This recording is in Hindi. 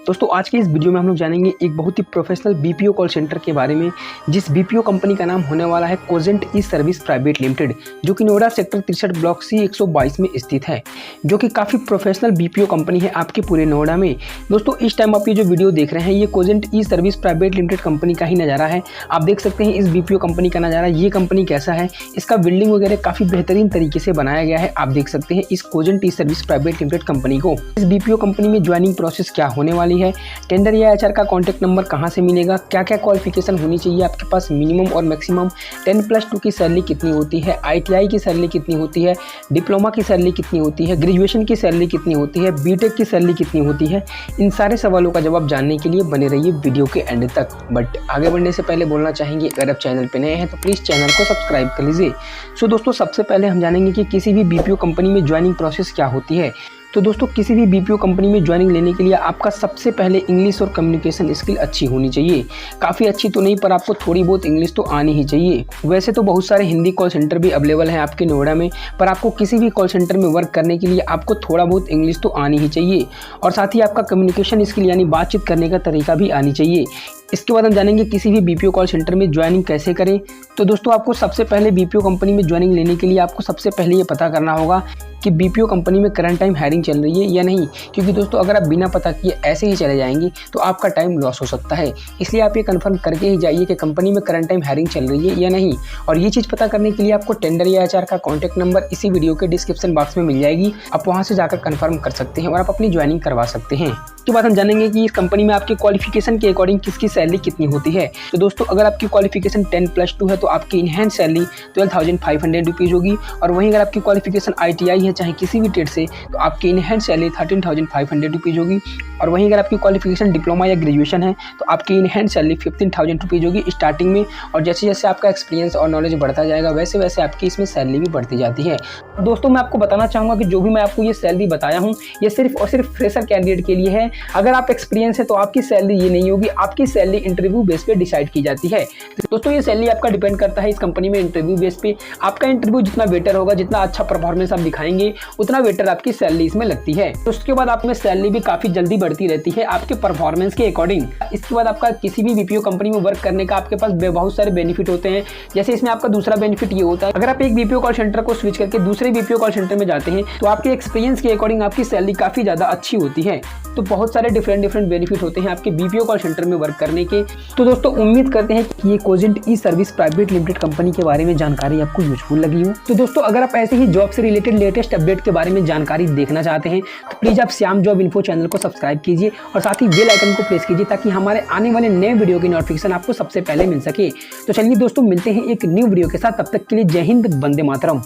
दोस्तों आज के इस वीडियो में हम लोग जानेंगे एक बहुत ही प्रोफेशनल बीपीओ कॉल सेंटर के बारे में, जिस बीपीओ कंपनी का नाम होने वाला है कोजेंट ई सर्विस प्राइवेट लिमिटेड, जो कि नोएडा सेक्टर 63 ब्लॉक सी 122 में स्थित है, जो कि काफ़ी प्रोफेशनल बीपीओ कंपनी है आपके पूरे नोएडा में। दोस्तों इस टाइम आप ये जो वीडियो देख रहे हैं ये कोजेंट ई सर्विस प्राइवेट लिमिटेड कंपनी का ही नज़ारा है। आप देख सकते हैं इस बीपीओ कंपनी का नज़ारा, ये कंपनी कैसा है, इसका बिल्डिंग वगैरह काफ़ी बेहतरीन तरीके से बनाया गया है। आप देख सकते हैं इस कोजेंट ई सर्विस प्राइवेट लिमिटेड कंपनी को। इस बीपीओ कंपनी में ज्वाइनिंग प्रोसेस क्या होने वाली है, टेंडर या एचआर का कॉन्टैक्ट नंबर कहां से मिलेगा, क्या क्या क्वालिफिकेशन होनी चाहिए आपके पास, मिनिमम और मैक्सिमम, 10+2 की सैलरी कितनी होती है, आईटीआई की सैलरी कितनी होती है, डिप्लोमा की सैलरी कितनी होती है, ग्रेजुएशन की सैलरी कितनी होती है, बीटेक की सैलरी कितनी होती है, इन सारे सवालों का जवाब जानने के लिए बने रहिए वीडियो के एंड तक। बट आगे बढ़ने से पहले बोलना चाहेंगे अगर आप चैनल पर नए हैं तो प्लीज़ चैनल को सब्सक्राइब कर लीजिए। सो दोस्तों सबसे पहले हम जानेंगे कि किसी भी बीपीओ कंपनी में ज्वाइनिंग प्रोसेस क्या होती है। तो दोस्तों किसी भी बीपीओ कंपनी में ज्वाइनिंग लेने के लिए आपका सबसे पहले इंग्लिश और कम्युनिकेशन स्किल अच्छी होनी चाहिए। काफ़ी अच्छी तो नहीं पर आपको थोड़ी बहुत इंग्लिश तो आनी ही चाहिए। वैसे तो बहुत सारे हिंदी कॉल सेंटर भी अवेलेबल हैं आपके नोएडा में, पर आपको किसी भी कॉल सेंटर में वर्क करने के लिए आपको थोड़ा बहुत इंग्लिश तो आनी ही चाहिए, और साथ ही आपका कम्युनिकेशन स्किल यानी बातचीत करने का तरीका भी आनी चाहिए। इसके बाद हम जानेंगे किसी भी बीपीओ कॉल सेंटर में ज्वाइनिंग कैसे करें। तो दोस्तों आपको सबसे पहले बीपीओ कंपनी में ज्वाइनिंग लेने के लिए आपको सबसे पहले ये पता करना होगा कि बीपीओ कंपनी में करंट टाइम हायरिंग चल रही है या नहीं, क्योंकि दोस्तों अगर आप बिना पता किए ऐसे ही चले जाएंगे तो आपका टाइम लॉस हो सकता है। इसलिए आप ये कंफर्म करके ही जाइए कि कंपनी में करंट टाइम हायरिंग चल रही है या नहीं। और ये चीज़ पता करने के लिए आपको टेंडर या एचआर का कॉन्टैक्ट नंबर इसी वीडियो के डिस्क्रिप्शन बॉक्स में मिल जाएगी। आप वहाँ से जाकर कन्फर्म कर सकते हैं और आप अपनी ज्वाइनिंग करवा सकते हैं। उसके बाद हम जानेंगे कि इस कंपनी में आपके क्वालिफिकेशन के अकॉर्डिंग किसकी सैलरी कितनी होती है। तो दोस्तों अगर आपकी क्वालिफिकेशन 10+2 है तो आपकी इनहैंस सैलरी 12,500 रुपीज़ होगी, और वहीं अगर आपकी क्वालिफिकेशन आईटीआई है चाहे किसी भी ट्रेड से तो आपकी इनहैंस सैलरी 13,500 रुपीज़ होगी, और वहीं अगर आपकी क्वालिफिकेशन डिप्लोमा या ग्रेजुएशन है तो आपकी इनहैंस सैलरी 15,000 रुपीज़ होगी स्टार्टिंग में, और जैसे जैसे आपका एक्सपीरियंस और नॉलेज बढ़ता जाएगा वैसे वैसे आपकी इसमें सैलरी भी बढ़ती जाती है। दोस्तों मैं आपको बताना चाहूँगा कि जो भी मैं आपको ये सैलरी बताया हूँ ये सिर्फ और सिर्फ फ्रेशर कैंडिडेट के लिए है। अगर आप एक्सपीरियंस है तो आपकी सैलरी ये नहीं होगी, आपकी सैलरी इंटरव्यू बेस पे डिसाइड की जाती है। दोस्तों ये सैलरी आपका डिपेंड करता है इस कंपनी में इंटरव्यू बेस पे। आपका इंटरव्यू जितना बेटर होगा, जितना अच्छा परफॉर्मेंस आप दिखाएंगे, उतना बेटर आपकी सैलरी इसमें लगती है। तो उसके बाद आप में सैलरी भी काफी जल्दी बढ़ती रहती है आपके परफॉर्मेंस के अकॉर्डिंग। इसके बाद आपका किसी भी बीपीओ कंपनी में वर्क करने का आपके पास बहुत सारे बेनिफिट होते हैं। जैसे इसमें आपका दूसरा बेनिफिट ये होता है, अगर आप एक बीपीओ कॉल सेंटर को स्विच करके दूसरे बीपीओ कॉल सेंटर में जाते हैं तो आपके एक्सपीरियंस के अकॉर्डिंग आपकी सैलरी काफी ज्यादा अच्छी होती है। तो बहुत सारे डिफरेंट बेनिफिट होते हैं आपके बीपीओ कॉल सेंटर में वर्क करने के। तो दोस्तों उम्मीद करते हैं कि ये कोजेंट ई सर्विस प्राइवेट लिमिटेड कंपनी के बारे में जानकारी आपको यूजफुल लगी हो। तो दोस्तों अगर आप ऐसे ही जॉब से रिलेटेड लेटेस्ट अपडेट के बारे में जानकारी देखना चाहते हैं तो प्लीज आप श्याम जॉब इन्फो चैनल को सब्सक्राइब कीजिए और साथ ही बेल आइकन को प्रेस कीजिए ताकि हमारे आने वाले नए वीडियो की नोटिफिकेशन आपको सबसे पहले मिल सके। तो चलिए दोस्तों मिलते हैं एक न्यू वीडियो के साथ, तब तक के लिए जय हिंद, वंदे मातरम।